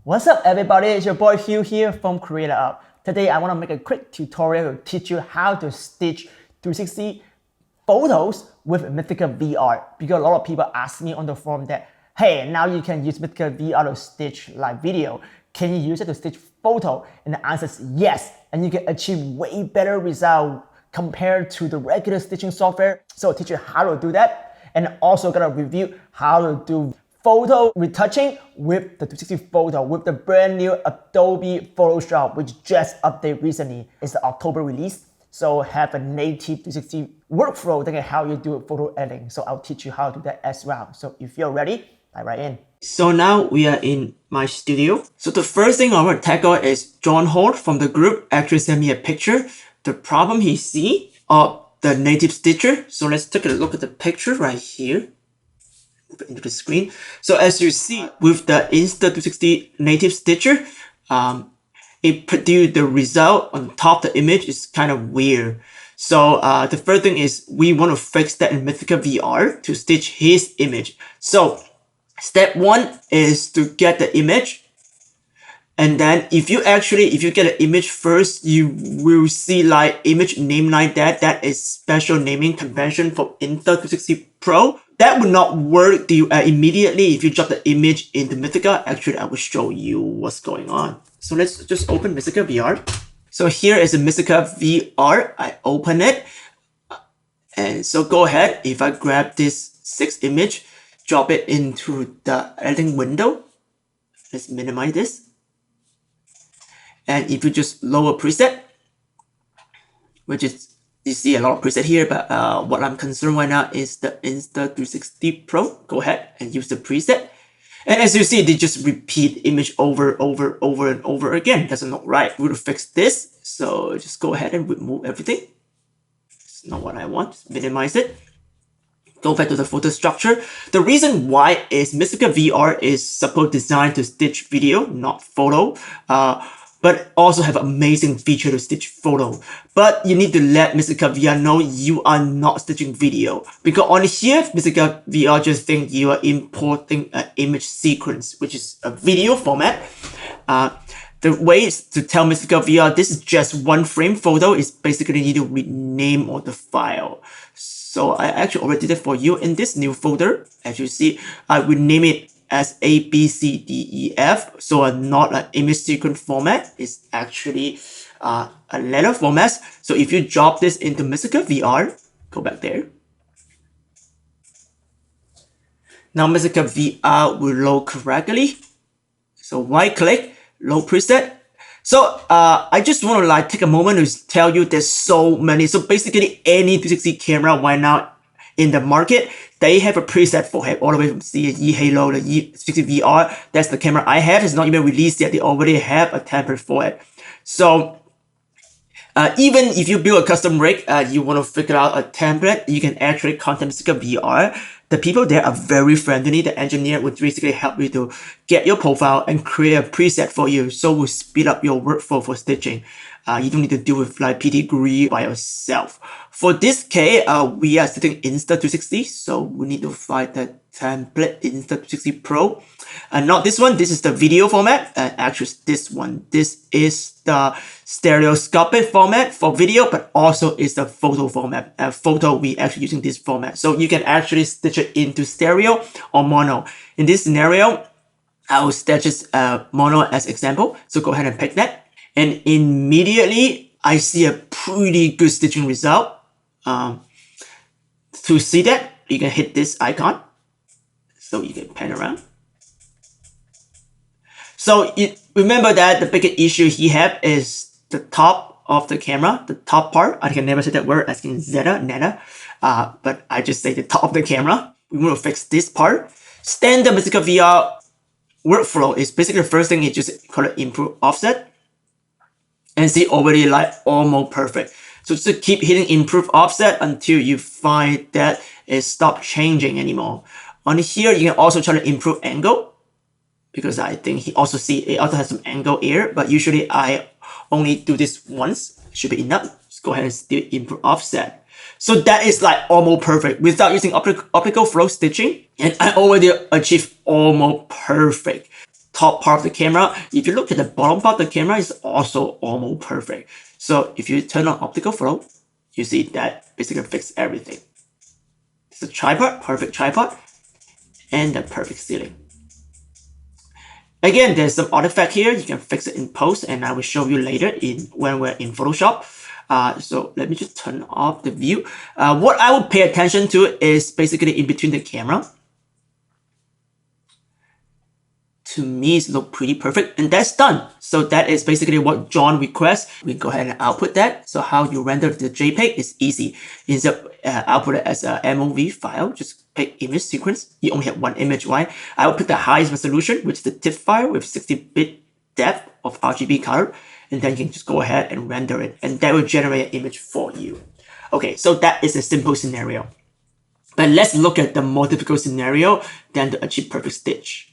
What's up everybody, it's your boy Hugh here from Creator Up. Today I want to make a quick tutorial to teach you how to stitch 360 photos with Mistika VR, because a lot of people ask me on the forum that, hey, now you can use Mistika VR to stitch live video. Can you use it to stitch photo? And the answer is yes, and you can achieve way better result compared to the regular stitching software. So I'll teach you how to do that, and also gonna review how to do photo retouching with the 360 photo with the brand new Adobe Photoshop, which just updated recently. It's the October release. So have a native 360 workflow that can help you do photo editing. So I'll teach you how to do that as well. So if you're ready, dive right in. So now we are in my studio. So the first thing I want to tackle is John Holt from the group actually sent me a picture. The problem he see of the native stitcher. So let's take a look at the picture right here. Move it into the screen. So as you see with the Insta360 native stitcher, it produced the result on top of the image is kind of weird. So the first thing is we want to fix that in Mistika VR to stitch his image. So step one is to get the image. And then if you get an image first, you will see like image name like that. That is special naming convention for Insta360 Pro. That would not work immediately if you drop the image into Mistika. Actually, I will show you what's going on. So let's just open Mistika VR. So here is a Mistika VR. I open it. And so go ahead. If I grab this 6 image, drop it into the editing window. Let's minimize this. And if you just lower preset, which is, you see a lot of preset here, but what I'm concerned right now is the Insta360 Pro. Go ahead and use the preset. And as you see, they just repeat image over and over again. Doesn't look right. We're going to fix this. So just go ahead and remove everything. It's not what I want. Just minimize it. Go back to the photo structure. The reason why is Mistika VR is supposed designed to stitch video, not photo. But also have amazing feature to stitch photo. But you need to let Mistika VR know you are not stitching video. Because on here, Mistika VR just think you are importing an image sequence, which is a video format. The way is to tell Mistika VR this is just one frame photo is basically you need to rename all the file. So I actually already did it for you in this new folder. As you see, I will name it as A, B, C, D, E, F. So not an image sequence format. It's actually a letter format. So if you drop this into Mistika VR, go back there. Now Mistika VR will load correctly. So right click, load preset. So I just want to like take a moment to tell you there's so many. So basically any 360 camera right now in the market, they have a preset for it, all the way from the Halo, the E60 VR. That's the camera I have. It's not even released yet. They already have a template for it. So even if you build a custom rig, you want to figure out a template, you can actually contact Mistika VR. The people there are very friendly. The engineer would basically help you to get your profile and create a preset for you. So we'll speed up your workflow for stitching. You don't need to deal with like pedigree by yourself. For this case, we are stitching Insta360. So we need to find the template Insta360 Pro. And not this one. This is the video format. Actually, this one. This is the stereoscopic format for video, but also is the photo format. Photo, we actually using this format. So you can actually stitch it into stereo or mono. In this scenario, I will stitch this mono as example. So go ahead and pick that. And immediately, I see a pretty good stitching result. To see that, you can hit this icon. So you can pan around. So remember that the biggest issue he have is the top of the camera, the top part. I can never say that word as in neta, but I just say the top of the camera. We want to fix this part. Standard Mistika VR workflow is basically the first thing is just call it improve offset. And see already like almost perfect. So just keep hitting improve offset until you find that it stopped changing anymore. On here, you can also try to improve angle, because I think it also has some angle here, but usually I only do this once. Should be enough. Just go ahead and still improve offset. So that is like almost perfect without using optical flow stitching, and I already achieved almost perfect. top part of the camera. If you look at the bottom part of the camera, it's also almost perfect. So if you turn on optical flow, you see that basically fixes everything. It's a tripod, perfect tripod, and a perfect ceiling. Again, there's some artifact here. You can fix it in post, and I will show you later when we're in Photoshop. So let me just turn off the view. What I will pay attention to is basically in between the camera. To me, it looks pretty perfect, and that's done. So that is basically what John requests. We go ahead and output that. So how you render the JPEG is easy. Instead of output it as a MOV file, just pick image sequence. You only have one image, right? I will pick the highest resolution, which is the TIFF file with 60-bit depth of RGB color, and then you can just go ahead and render it, and that will generate an image for you. Okay, so that is a simple scenario. But let's look at the more difficult scenario than to achieve perfect stitch.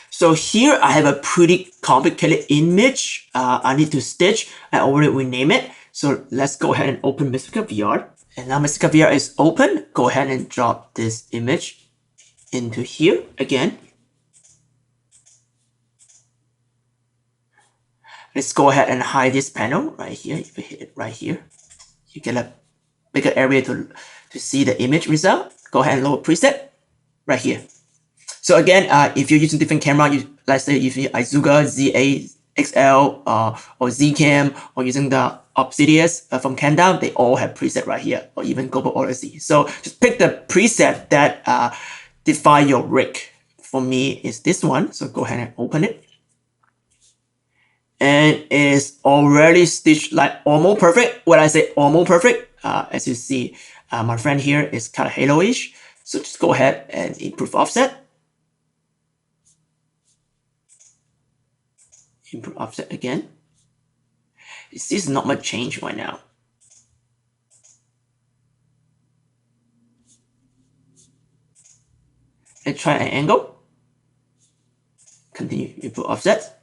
So here I have a pretty complicated image I need to stitch. I already rename it. So let's go ahead and open Mistika VR. And now Mistika VR is open. Go ahead and drop this image into here again. Let's go ahead and hide this panel right here. If you hit it right here, you get a bigger area to see the image result. Go ahead and lower preset right here. So again, if you're using different camera, let's say if you Izuga ZA-XL or Zcam, or using the Obsidius from Canon, they all have preset right here, or even Global Odyssey. So just pick the preset that define your rig. For me, is this one. So go ahead and open it. And it's already stitched like almost perfect. When I say almost perfect, as you see, my friend here is kind of halo-ish. So just go ahead and improve offset. Improve offset again. You see, it's not much change right now. Let's try an angle. Continue, improve offset.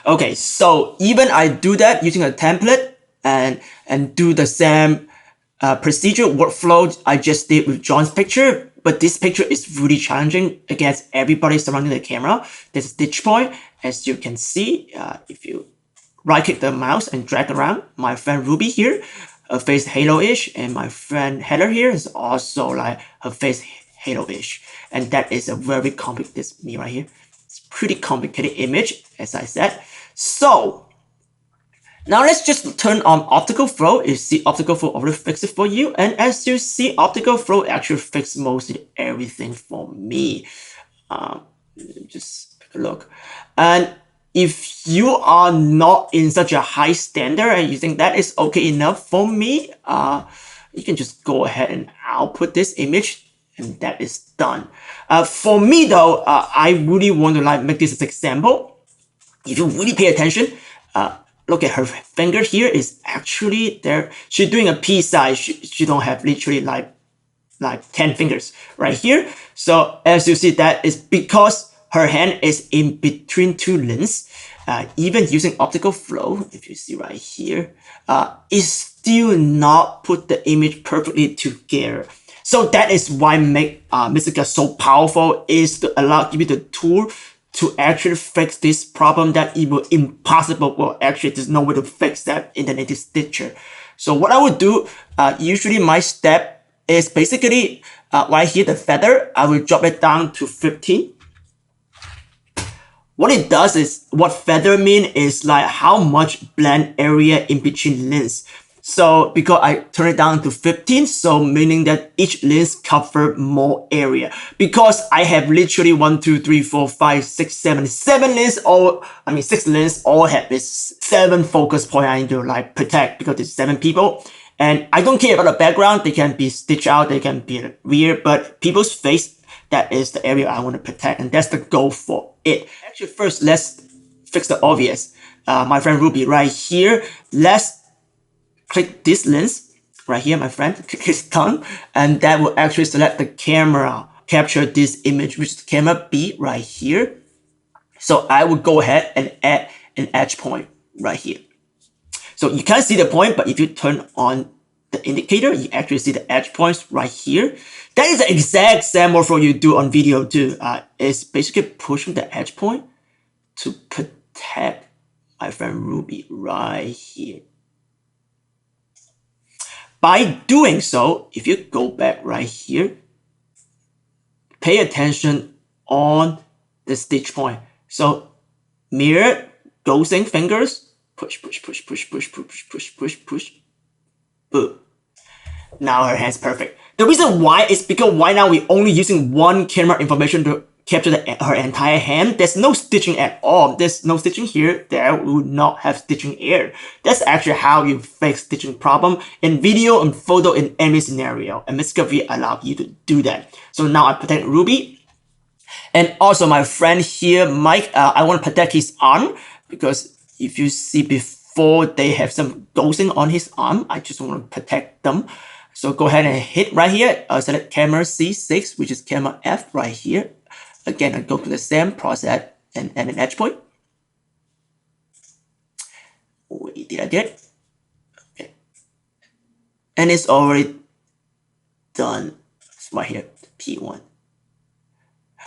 Okay, so even I do that using a template and do the same procedure workflow I just did with John's picture. But this picture is really challenging against everybody surrounding the camera. There's a stitch point, as you can see. If you right click the mouse and drag around, my friend Ruby here, her face halo-ish, and my friend Heather here is also like her face halo-ish. And that is a very complicated, this me right here. It's a pretty complicated image, as I said. So now let's just turn on optical flow. You see optical flow already fixed it for you. And as you see, optical flow actually fixed mostly everything for me. Just take a look. And if you are not in such a high standard and you think that is okay enough for me, you can just go ahead and output this image, and that is done. For me though, I really want to like make this as an example. If you really pay attention, look at her finger here is actually there. She's doing a pea size. She don't have literally like 10 fingers right here. So as you see, that is because her hand is in between two lenses. Even using optical flow, if you see right here, it still not put the image perfectly together. So that is why make Mistika so powerful, is to give you the tool to actually fix this problem that it will impossible. Well, actually, there's no way to fix that in the native stitcher. So what I would do, usually my step is basically right here, the feather, I will drop it down to 15. What it does is, what feather mean is like how much blend area in between lens. So because I turn it down to 15, so meaning that each lens cover more area. Because I have literally 1, 2, 3, 4, 5, 6, 7 lenses, or I mean 6 lenses, all have this 7 focus point I need to like protect, because there's 7 people. And I don't care about the background, they can be stitched out, they can be weird, but people's face, that is the area I want to protect, and that's the goal for it. Actually, first, let's fix the obvious. My friend Ruby right here, let's click this lens right here, my friend, click his tongue, and that will actually select the camera, capture this image, which is camera B right here. So I will go ahead and add an edge point right here. So you can't see the point, but if you turn on the indicator, you actually see the edge points right here. That is the exact same workflow you do on video too. It's basically pushing the edge point to protect my friend Ruby right here. By doing so, if you go back right here, pay attention on the stitch point. So mirror, ghosting fingers, push, push, push, push, push, push, push, push, push, boom. Now her hand's perfect. The reason why is because right now we're only using one camera information to capture her entire hand. There's no stitching at all. There's no stitching here. There would not have stitching here. That's actually how you fix stitching problem in video and photo in any scenario. And Mistika VR allows you to do that. So now I protect Ruby. And also my friend here, Mike, I want to protect his arm because if you see before they have some ghosting on his arm, I just want to protect them. So go ahead and hit right here, select camera C6, which is camera F right here. Again, I go to the same process and add an edge point. Wait, did I get it? Okay. And it's already done. It's right here, P1.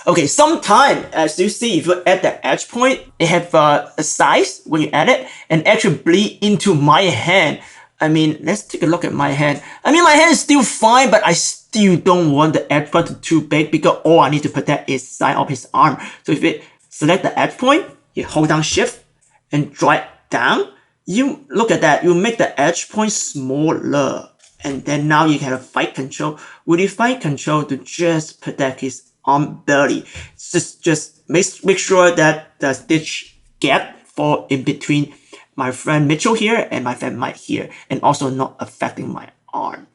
Okay, sometimes, as you see, if you add the edge point, it have a size when you add it and actually bleed into my hand. I mean, let's take a look at my hand. I mean, my hand is still fine, but I still don't want the edge point to be too big because all I need to protect is side of his arm. So if you select the edge point, you hold down shift and drag down. You look at that, you make the edge point smaller. And then now you have a fight control. With the fight control to just protect his arm barely. Just make sure that the stitch gap fall in between my friend Mitchell here and my friend Mike here, and also not affecting my arm.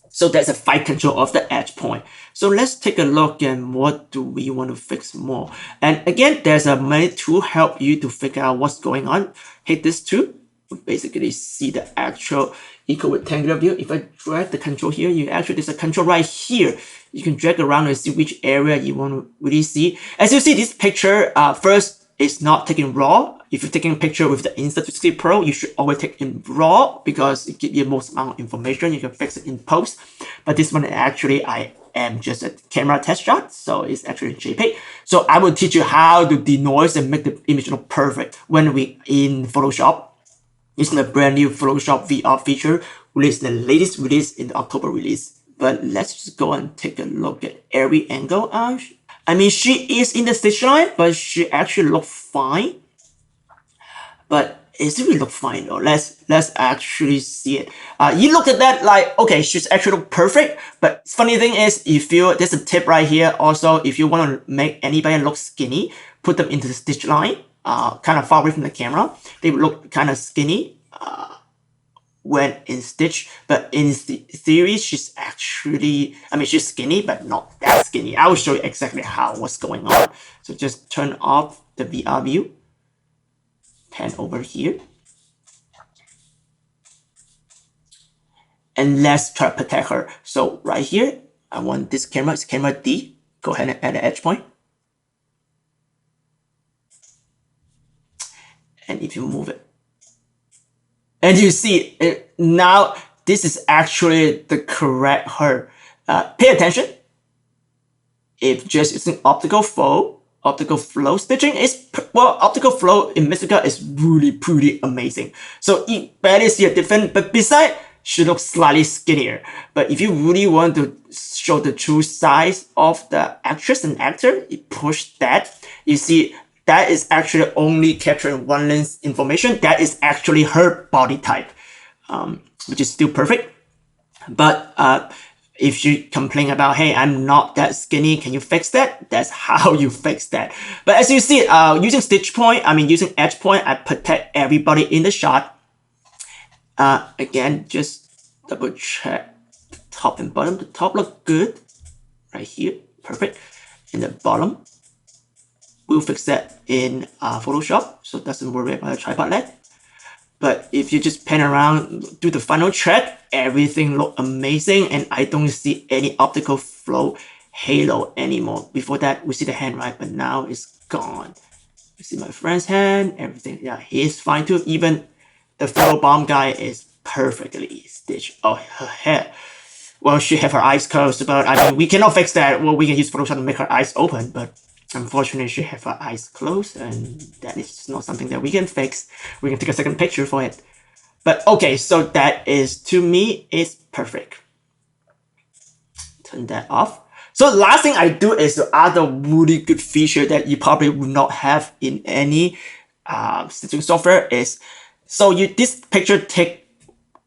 So that's a fight control of the edge point. So let's take a look at what do we want to fix more. And again, there's a many tool help you to figure out what's going on. Hit this tool, we basically see the actual equal rectangular view. If I drag the control here, there's a control right here. You can drag around and see which area you want to really see. As you see, this picture first is not taken raw. If you're taking a picture with the Insta360 Pro, you should always take in raw because it gives you the most amount of information. You can fix it in post. But this one actually, I am just a camera test shot, so it's actually JPEG. So I will teach you how to denoise and make the image look perfect when we in Photoshop. Using the brand new Photoshop VR feature, released the latest release in the October release. But let's just go and take a look at every angle. I mean, she is in the stitch line, but she actually looks fine. But it really look fine though. Let's actually see it. You look at that like, okay, she's actually look perfect. But funny thing is, there's a tip right here. Also, if you want to make anybody look skinny, put them into the stitch line, kind of far away from the camera. They would look kind of skinny when in stitch. But in theory, she's actually, she's skinny, but not that skinny. I will show you exactly what's going on. So just turn off the VR view. Pan over here. And let's try to protect her. So right here, I want this camera, it's camera D. Go ahead and add an edge point. And if you move it, and you see it, now this is actually the correct her. Pay attention. If just using optical flow stitching is, optical flow in Mistika is really pretty amazing. So you barely see a difference, but besides, she looks slightly skinnier. But if you really want to show the true size of the actress and actor, you push that. You see, that is actually only capturing one lens information. That is actually her body type, which is still perfect. But if you complain about, hey, I'm not that skinny, can you fix that? That's how you fix that. But as you see, using stitch point, using edge point, I protect everybody in the shot. Again, just double check the top and bottom. The top look good right here, perfect. In the bottom, we'll fix that in Photoshop, so doesn't worry about the tripod leg. But if you just pan around, do the final check, everything look amazing, and I don't see any optical flow halo anymore. Before that, we see the hand, right? But now it's gone. You see my friend's hand, everything. Yeah, he is fine too. Even the photo bomb guy is perfectly stitched. Oh, her hair. Well, she have her eyes closed, but I mean, we cannot fix that. Well, we can use Photoshop to make her eyes open, but unfortunately, she have her eyes closed, and that is not something that we can fix. We can take a second picture for it. But okay, so that is, to me, is perfect. Turn that off. So last thing I do is the other really good feature that you probably would not have in any stitching software is, so this picture take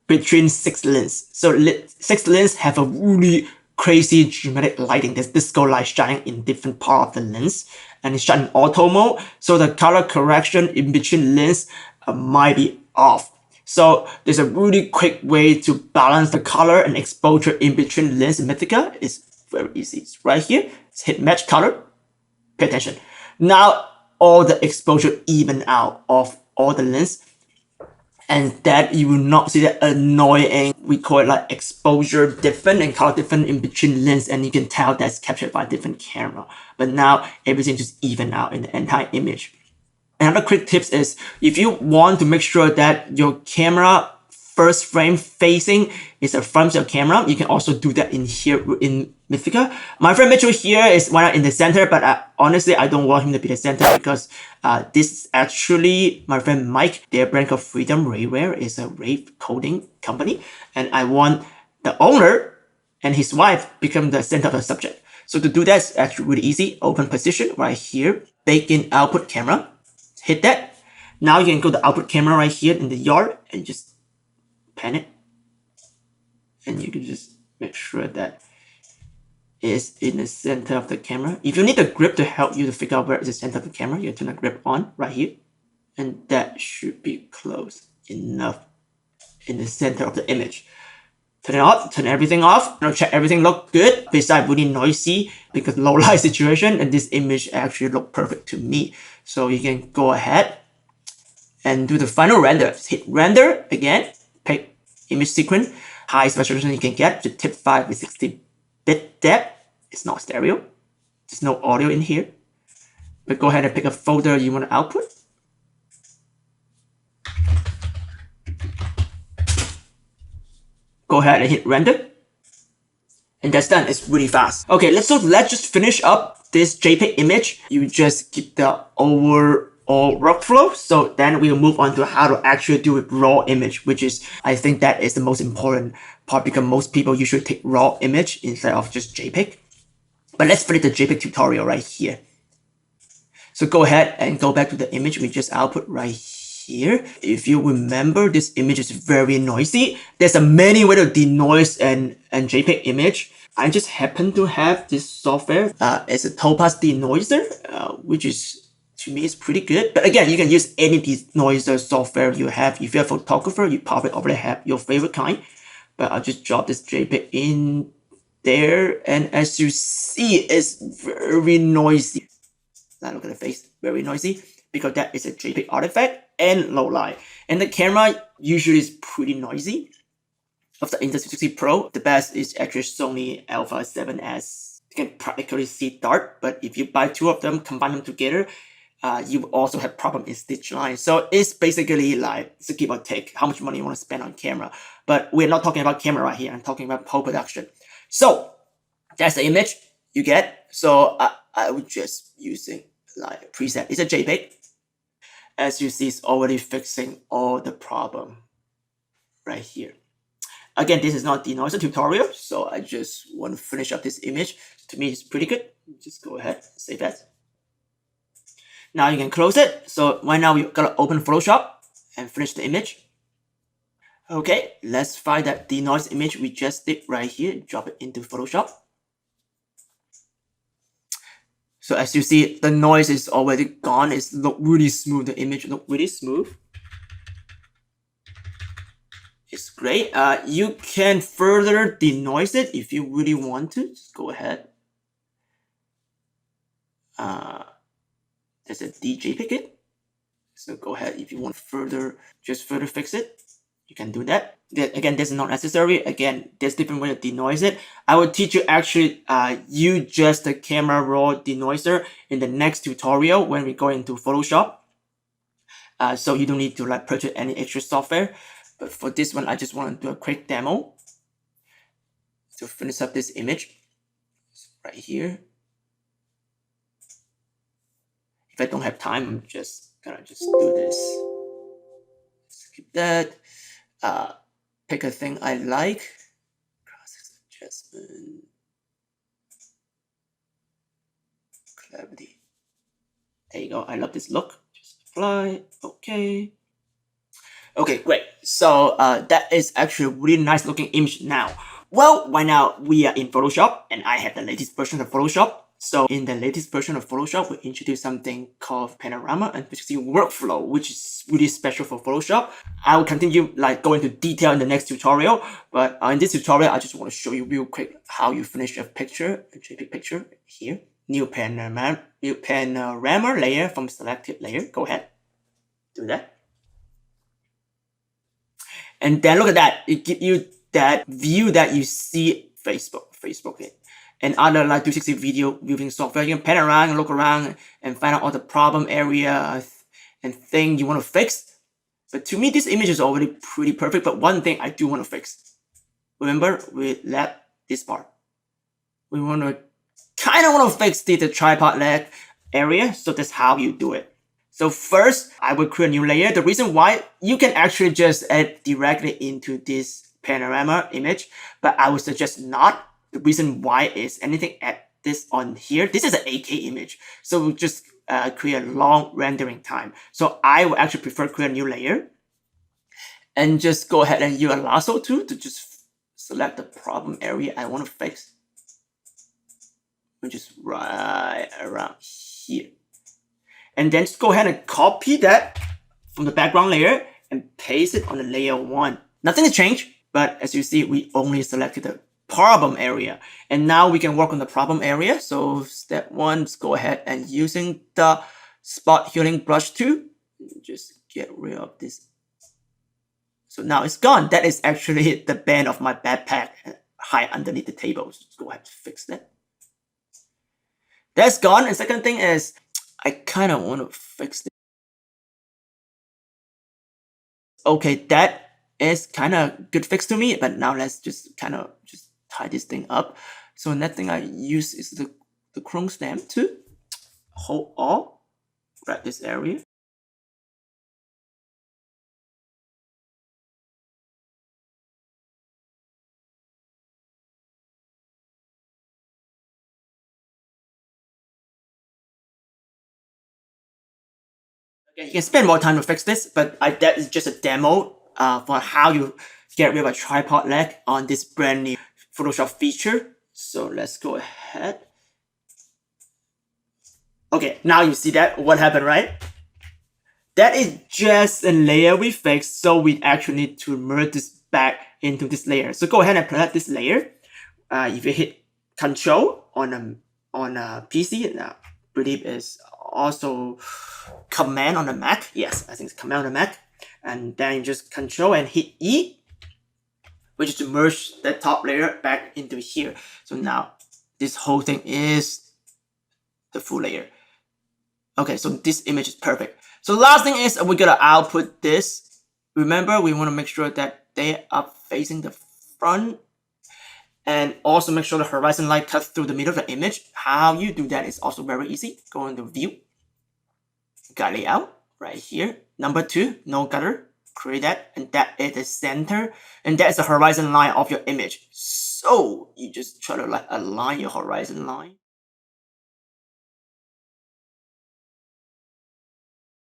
between 6 lenses. So 6 lenses have a really crazy dramatic lighting. There's disco light shining in different part of the lens, and it's shot in auto mode. So the color correction in between lenses might be off. So there's a really quick way to balance the color and exposure in between lens in Mistika. It's very easy. It's right here. It's hit match color. Pay attention. Now all the exposure even out of all the lens, and that you will not see that annoying, we call it like exposure different and color different in between lens, and you can tell that's captured by a different camera. But now everything just even out in the entire image. Another quick tips is, if you want to make sure that your camera first frame facing is a front of your camera, you can also do that in here in Mistika. My friend Mitchell here is right in the center, but honestly, I don't want him to be the center because this is actually my friend Mike. Their brand called Freedom Raywear is a ray coding company, and I want the owner and his wife become the center of the subject. So to do that is actually really easy. Open position right here, bake in output camera. Hit that. Now you can go to output camera right here in the yard and just pan it. And you can just make sure that it's in the center of the camera. If you need a grip to help you to figure out where is the center of the camera, you turn the grip on right here. And that should be close enough in the center of the image. Turn it off, turn everything off. Now check everything look good. Besides really noisy because low light situation, and this image actually look perfect to me. So you can go ahead and do the final render. Just hit render again, pick image sequence, highest resolution you can get to TIFF 5 with 60-bit depth. It's not stereo. There's no audio in here. But go ahead and pick a folder you want to output. Go ahead and hit render. And that's done. It's really fast. Okay, let's just finish up this JPEG image. You just keep the overall workflow. So then we'll move on to how to actually do with raw image, which is, I think that is the most important part because most people usually take raw image instead of just JPEG. But let's finish the JPEG tutorial right here. So go ahead and go back to the image we just output right here. If you remember, this image is very noisy. There's a many way to denoise and JPEG image. I just happen to have this software. It's a Topaz denoiser, which is, to me, is pretty good. But again, you can use any denoiser software you have. If you're a photographer, you probably already have your favorite kind. But I'll just drop this JPEG in there. And as you see, it's very noisy. Now look at the face, very noisy, because that is a JPEG artifact and low light. And the camera usually is pretty noisy. Of the Insta360 Pro, the best is actually Sony Alpha 7S. You can practically see dark, but if you buy two of them, combine them together, you also have problem in stitch line. So it's basically like, it's a give or take, how much money you want to spend on camera. But we're not talking about camera right here, I'm talking about post-production. So that's the image you get. So I would just using like a preset. It's a JPEG. As you see, it's already fixing all the problem right here. Again, this is not the denoiser tutorial, so I just want to finish up this image. To me, it's pretty good. Just go ahead, save that. Now you can close it. So right now we're gonna open Photoshop and finish the image. Okay, let's find that denoise image we just did right here. Drop it into Photoshop. So as you see, the noise is already gone. It's look really smooth. The image look really smooth. It's great. You can further denoise it if you really want to. Just go ahead. There's a DJPEG it. So go ahead if you want further fix it. You can do that. Again, this is not necessary. Again, there's different way to denoise it. I will teach you actually use just the camera raw denoiser in the next tutorial when we go into Photoshop. So you don't need to like purchase any extra software. But for this one, I just want to do a quick demo to finish up this image right here. If I don't have time, I'm just gonna do this. Skip that. Pick a thing I like. Process adjustment. Clarity. There you go. I love this look. Just apply. Okay. Okay, great. So that is actually a really nice looking image now. Well, right now we are in Photoshop and I have the latest version of Photoshop. So in the latest version of Photoshop, we introduced something called Panorama and basically workflow, which is really special for Photoshop. I will continue go into detail in the next tutorial, but in this tutorial, I just want to show you real quick how you finish a picture, a JPEG picture here. New panorama layer from selected layer. Go ahead, do that. And then look at that, it gives you that view that you see Facebook it. And other 360 video viewing software. You can pan around and look around and find out all the problem area and thing you want to fix. But to me, this image is already pretty perfect, but one thing I do want to fix. Remember, we left this part. We want to fix the tripod leg area, so that's how you do it. So first, I will create a new layer. The reason why, you can actually just add directly into this panorama image, but I would suggest not. The reason why is anything at this on here. This is an 8K image, so we'll just create a long rendering time. So I would actually prefer create a new layer and just go ahead and use a lasso tool to just select the problem area I want to fix, which is right around here. And then just go ahead and copy that from the background layer and paste it on the layer 1. Nothing has changed, but as you see, we only selected the problem area. And now we can work on the problem area. So step 1, let's go ahead and using the spot healing brush tool, just get rid of this. So now it's gone. That is actually the band of my backpack hide underneath the table. So let's go ahead and fix that. That's gone. And second thing is, I kind of want to fix this. Okay, that is kind of good fix to me, but now let's just just tie this thing up. So next thing I use is the Chrome stamp to hold all, grab this area. You can spend more time to fix this, but that is just a demo for how you get rid of a tripod leg on this brand new Photoshop feature. So let's go ahead. Okay, now you see that what happened, right? That is just a layer we fixed, so we actually need to merge this back into this layer. So go ahead and select this layer. If you hit Control on a PC, and I believe is also Command on the Mac. Yes, I think it's Command on the Mac. And then you just Control and hit E, which is to merge the top layer back into here. So now this whole thing is the full layer. Okay, so this image is perfect. So last thing is we're gonna output this. Remember, we want to make sure that they are facing the front, and also make sure the horizon line cuts through the middle of the image. How you do that is also very easy. Go into View, got layout right here. Number 2, no gutter. Create that, and that is the center, and that's the horizon line of your image. So you just try to align your horizon line.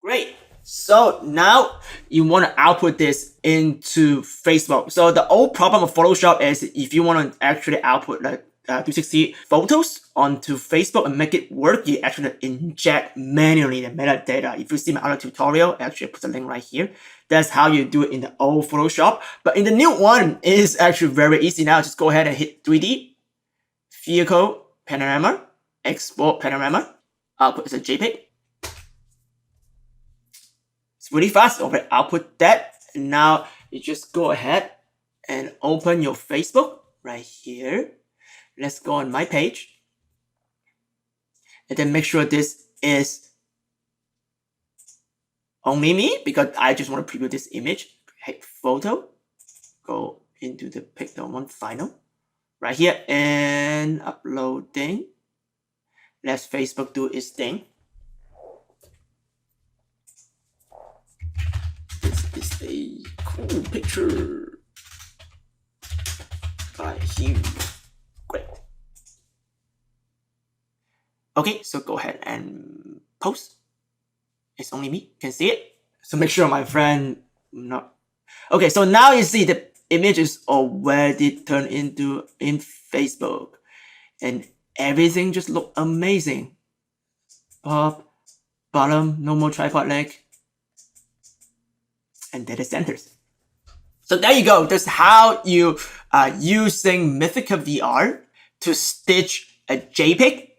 Great. So now you want to output this into Facebook. So the old problem of Photoshop is if you want to actually output 360 photos onto Facebook and make it work, you actually inject manually the metadata. If you see my other tutorial, I actually put the link right here. That's how you do it in the old Photoshop. But in the new one, it is actually very easy now. Just go ahead and hit 3D, Spherical Panorama, Export Panorama, output is a JPEG. It's really fast. Over output that, and now you just go ahead and open your Facebook right here. Let's go on my page, and then make sure this is only me because I just want to preview this image. hit photo, go into the pick the one final right here and uploading. Let Facebook do its thing. This is a cool picture by Hugh. Great. Okay, so go ahead and post. It's only me can see it. So make sure my friend not. Okay, so now you see the image is already turned into in Facebook, and everything just look amazing. Top, bottom, no more tripod leg, and data centers. So there you go. That's how you are using Mistika VR to stitch a JPEG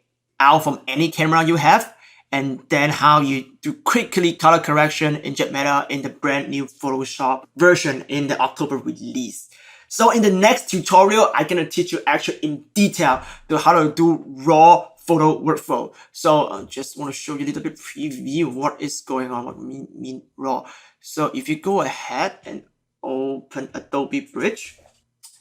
out from any camera you have, and then how you do quickly color correction, inject meta in the brand new Photoshop version in the October release. So in the next tutorial, I'm gonna teach you actually in detail to how to do raw photo workflow. So I just want to show you a little bit preview what is going on, what mean raw. So if you go ahead and open Adobe Bridge.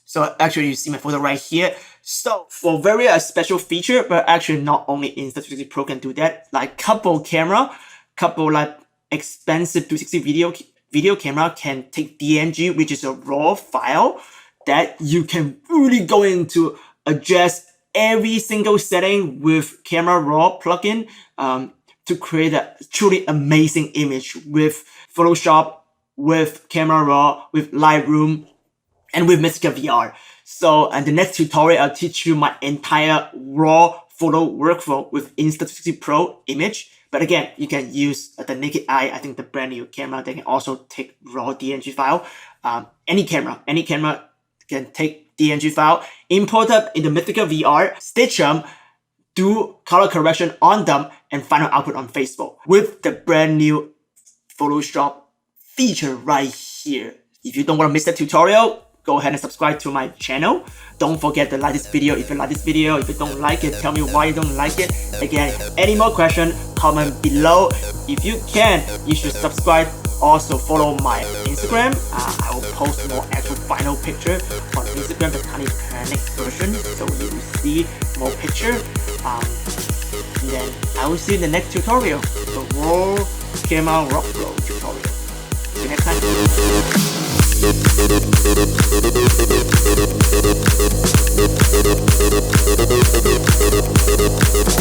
So actually you see my photo right here. So for very special feature, but actually not only Insta360 Pro can do that, like couple like expensive 360 video camera can take DNG, which is a raw file that you can really go into adjust every single setting with Camera Raw plugin to create a truly amazing image with Photoshop, with Camera Raw, with Lightroom, and with Mistika VR. So in the next tutorial, I'll teach you my entire raw photo workflow with Insta360 Pro image. But again, you can use the naked eye. I think the brand new camera, they can also take raw DNG file. Any camera can take DNG file, import it in the Mistika VR, stitch them, do color correction on them, and final output on Facebook with the brand new Photoshop feature right here. If you don't want to miss the tutorial, go ahead and subscribe to my channel. Don't forget to like this video if you like this video. If you don't like it, tell me why you don't like it. Again, any more questions, comment below. If you can, you should subscribe. Also follow my Instagram. I will post more actual final picture on Instagram, the tiny panic version, so you will see more picture. And then I will see you in the next tutorial, the raw camera workflow tutorial. See you next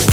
time.